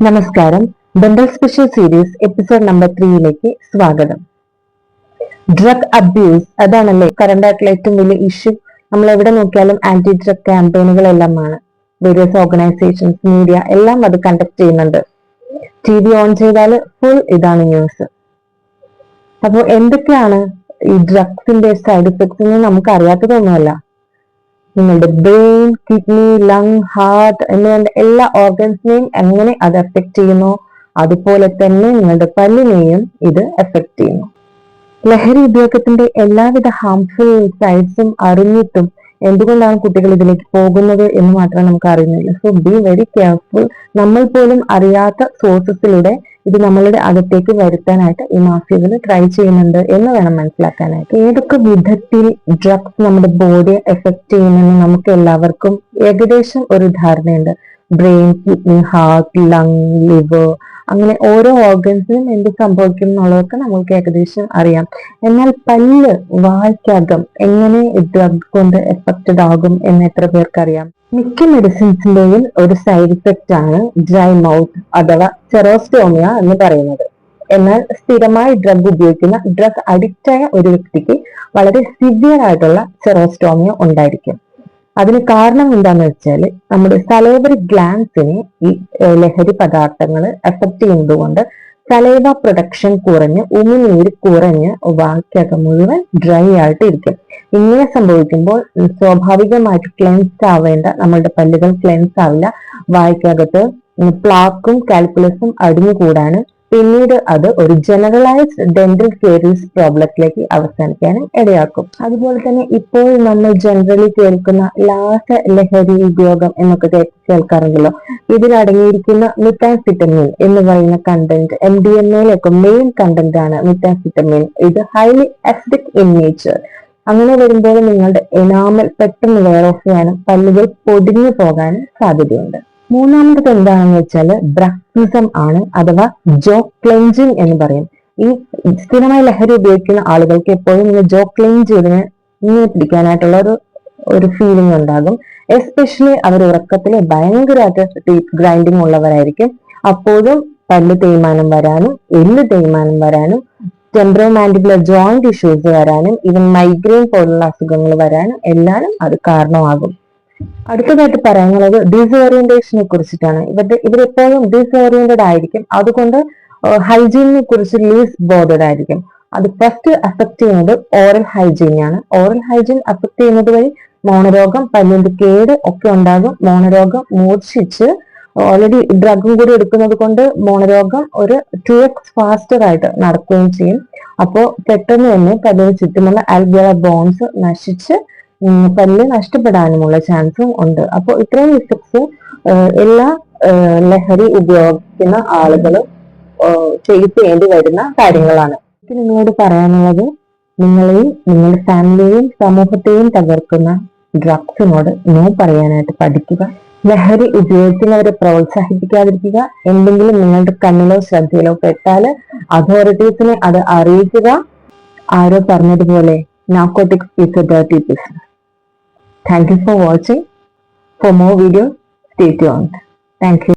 നമസ്കാരം. Dental special series episode number 3 സ്വാഗതം. Drug abuse അതാണല്ലേ കറണ്ട് ആയിട്ടുള്ള ഏറ്റവും വലിയ ഇഷ്യൂ. നമ്മൾ എവിടെ നോക്കിയാലും ആന്റി ഡ്രഗ് ക്യാമ്പയിനുകളെല്ലാമാണ്. വേരിയസ് ഓർഗനൈസേഷൻസ്, മീഡിയ എല്ലാം അത് കണ്ടക്ട് ചെയ്യുന്നുണ്ട്. TV ഓൺ ചെയ്താൽ ഫുൾ ഇതാണ് ന്യൂസ്. അപ്പോൾ എന്തൊക്കെയാണ് ഈ ഡ്രഗ്സിന്റെ സൈഡ് ഇഫക്ട്സ് എന്ന് നമുക്ക് അറിയാത്തതൊന്നുമല്ല. നിങ്ങളുടെ ബ്രെയിൻ, കിഡ്നി, ലങ്, ഹാർട്ട് എന്നിവ എല്ലാ ഓർഗൻസിനെയും എങ്ങനെ അത് എഫക്ട് ചെയ്യുന്നു, അതുപോലെ തന്നെ നിങ്ങളുടെ പല്ലിനെയും ഇത് എഫക്ട് ചെയ്യുന്നു. ലഹരി ഉപയോഗത്തിന്റെ എല്ലാവിധ ഹാംഫുൾ സൈഡ്സും അറിഞ്ഞിട്ടും എന്തുകൊണ്ടാണ് കുട്ടികൾ ഇതിലേക്ക് പോകുന്നത് എന്ന് മാത്രം നമുക്ക് അറിയുന്നില്ല. So be very careful. നമ്മൾ പോലും അറിയാത്ത സോഴ്സസിലൂടെ ഇത് നമ്മളുടെ അകത്തേക്ക് വരുത്താനായിട്ട് ഈ മാഫിയകൾ ട്രൈ ചെയ്യുന്നുണ്ട് എന്ന് വേണം മനസ്സിലാക്കാനായിട്ട്. ഏതൊക്കെ വിധത്തിൽ ഡ്രഗ്സ് നമ്മുടെ ബോഡിയെ എഫക്ട് ചെയ്യുമെന്ന് നമുക്ക് എല്ലാവർക്കും ഏകദേശം ഒരു ധാരണയുണ്ട്. Brain, kidney, heart, lung, liver, അങ്ങനെ ഓരോ ഓർഗൻസിനും എന്ത് സംഭവിക്കും എന്നുള്ളതൊക്കെ നമുക്ക് ഏകദേശം അറിയാം. എന്നാൽ പല്ല്, വായ്ക്കകം എങ്ങനെ ഡ്രഗ് കൊണ്ട് എഫക്റ്റഡ് ആകും എന്ന് എത്ര പേർക്കറിയാം? മിക്ക മെഡിസിൻസിന്റെയും ഒരു സൈഡ് ഇഫക്റ്റ് ആണ് ഡ്രൈ മൗത്ത് അഥവാ സെറോസ്റ്റോമിയ എന്ന് പറയുന്നത്. എന്നാൽ സ്ഥിരമായി ഡ്രഗ് ഉപയോഗിക്കുന്ന, ഡ്രഗ് അഡിക്റ്റ് ആയ ഒരു വ്യക്തിക്ക് വളരെ സിവിയർ ആയിട്ടുള്ള സെറോസ്റ്റോമിയ ഉണ്ടായിരിക്കും. അതിന് കാരണം എന്താന്ന് വെച്ചാൽ നമ്മുടെ സലൈവറി ഗ്ലാൻസിനെ ഈ ലഹരി പദാർത്ഥങ്ങൾ എഫക്ട് ചെയ്യുന്നത് കൊണ്ട് സലൈവ പ്രൊഡക്ഷൻ കുറഞ്ഞ് ഉമിനീര് കുറഞ്ഞ് വായ്ക്കകം മുഴുവൻ ഡ്രൈ ആയിട്ട് ഇരിക്കും. ഇങ്ങനെ സംഭവിക്കുമ്പോൾ സ്വാഭാവികമായിട്ട് ക്ലെൻസ് ആവേണ്ട നമ്മളുടെ പല്ലുകൾ ക്ലെൻസ് ആവില്ല. വായ്ക്കകത്ത് പ്ലാക്കും കാൽക്കുലസും അടിഞ്ഞുകൂടാനും പിന്നീട് അത് ഒരു ജനറലൈസ്ഡ് ഡെന്റൽ കേരീസ് പ്രോബ്ലത്തിലേക്ക് അവസാനിക്കാനും ഇടയാക്കും. അതുപോലെ തന്നെ ഇപ്പോൾ നമ്മൾ ജനറലി കേൾക്കുന്ന ലഹരി ഉപയോഗം എന്നൊക്കെ കേൾക്കാറുണ്ടല്ലോ. ഇതിലടങ്ങിയിരിക്കുന്ന മിത്താംഫെറ്റമിൻ എന്ന് പറയുന്ന കണ്ടന്റ് MDMA മെയിൻ കണ്ടന്റ് ആണ് മിത്താംഫെറ്റമിൻ. ഇത് ഹൈലി അസിഡിക് ഇൻ നേച്ചർ. അങ്ങനെ വരുമ്പോൾ നിങ്ങളുടെ എനാമൽ പെട്ടെന്ന് വെയർ ഓഫ് ചെയ്യാനും പല്ലുകൾ പൊടിഞ്ഞു പോകാനും സാധ്യതയുണ്ട്. മൂന്നാമത് എന്താണെന്ന് വെച്ചാൽ ബ്രക്സിസം ആണ്, അഥവാ ജോ ക്ലെൻജിങ് എന്ന് പറയും. ഈ സ്ഥിരമായി ലഹരി ഉപയോഗിക്കുന്ന ആളുകൾക്ക് എപ്പോഴും ജോ ക്ലെൻജ് ചെയ്തിനെ ഇങ്ങനെ പിടിക്കാനായിട്ടുള്ള ഒരു ഫീലിംഗ് ഉണ്ടാകും. എസ്പെഷ്യലി അവർ ഉറക്കത്തിൽ ഭയങ്കരമായിട്ട് ടീത്ത് ഗ്രൈൻഡിങ് ഉള്ളവരായിരിക്കും. അപ്പോഴും പല്ല് തേയ്മാനം വരാനും എല്ല് തേയ്മാനം വരാനും ടെമ്പറോമാൻഡിബുലർ ജോയിന്റ് ഇഷ്യൂസ് വരാനും ഈവൻ മൈഗ്രെയിൻ പോലുള്ള അസുഖങ്ങൾ വരാനും എല്ലാം അത് കാരണമാകും. അടുത്തതായിട്ട് പറയാനുള്ളത് ഡിസോറിയന്റേഷനെ കുറിച്ചിട്ടാണ്. ഇവരെപ്പോഴും ഡിസോറിയന്റഡ് ആയിരിക്കും. അതുകൊണ്ട് ഹൈജീനിനെ കുറിച്ച് ലീസ് ബോധഡ് ആയിരിക്കും. അത് ഫസ്റ്റ് അഫക്ട് ചെയ്യുന്നത് ഓറൽ ഹൈജീനെയാണ്. ഓറൽ ഹൈജീൻ അഫക്ട് ചെയ്യുന്നത് വഴി മോണരോഗം, പല്ലിന്റെ കേട് ഒക്കെ ഉണ്ടാകും. മോണരോഗം മൂർച്ഛിച്ച് ഓൾറെഡി ഡ്രഗും കൂടി എടുക്കുന്നത് കൊണ്ട് മോണരോഗം ഒരു 2x ഫാസ്റ്റർ ആയിട്ട് നടക്കുകയും ചെയ്യും. അപ്പോൾ പെട്ടെന്ന് തന്നെ പല്ലിന് ചുറ്റുമുള്ള ആൽവിയോളർ ബോൺസ് നശിച്ച് പല്ല് നഷ്ടപ്പെടാനുമുള്ള ചാൻസും ഉണ്ട്. അപ്പോൾ ഇത്രയും ഇഫക്ട്സ് എല്ലാ ലഹരി ഉപയോഗിക്കുന്ന ആളുകളും ഫേസ് ചെയ്യേണ്ടി വരുന്ന കാര്യങ്ങളാണ്. എനിക്ക് നിങ്ങളോട് പറയാനുള്ളത്, നിങ്ങളെയും നിങ്ങളുടെ ഫാമിലിയെയും സമൂഹത്തെയും തകർക്കുന്ന ഡ്രഗ്സിനോട് നോ പറയാനായിട്ട് പഠിക്കുക. ലഹരി ഉപയോഗിക്കുന്നവരെ പ്രോത്സാഹിപ്പിക്കാതിരിക്കുക. എന്തെങ്കിലും നിങ്ങളുടെ കണ്ണിലോ ശ്രദ്ധയിലോ പെട്ടാൽ അതോറിറ്റീസിനെ അത് അറിയിക്കുക. ആരോ പറഞ്ഞതുപോലെ narcotics is a dirty business. Thank you for watching. For more videos, stay tuned. Thank you.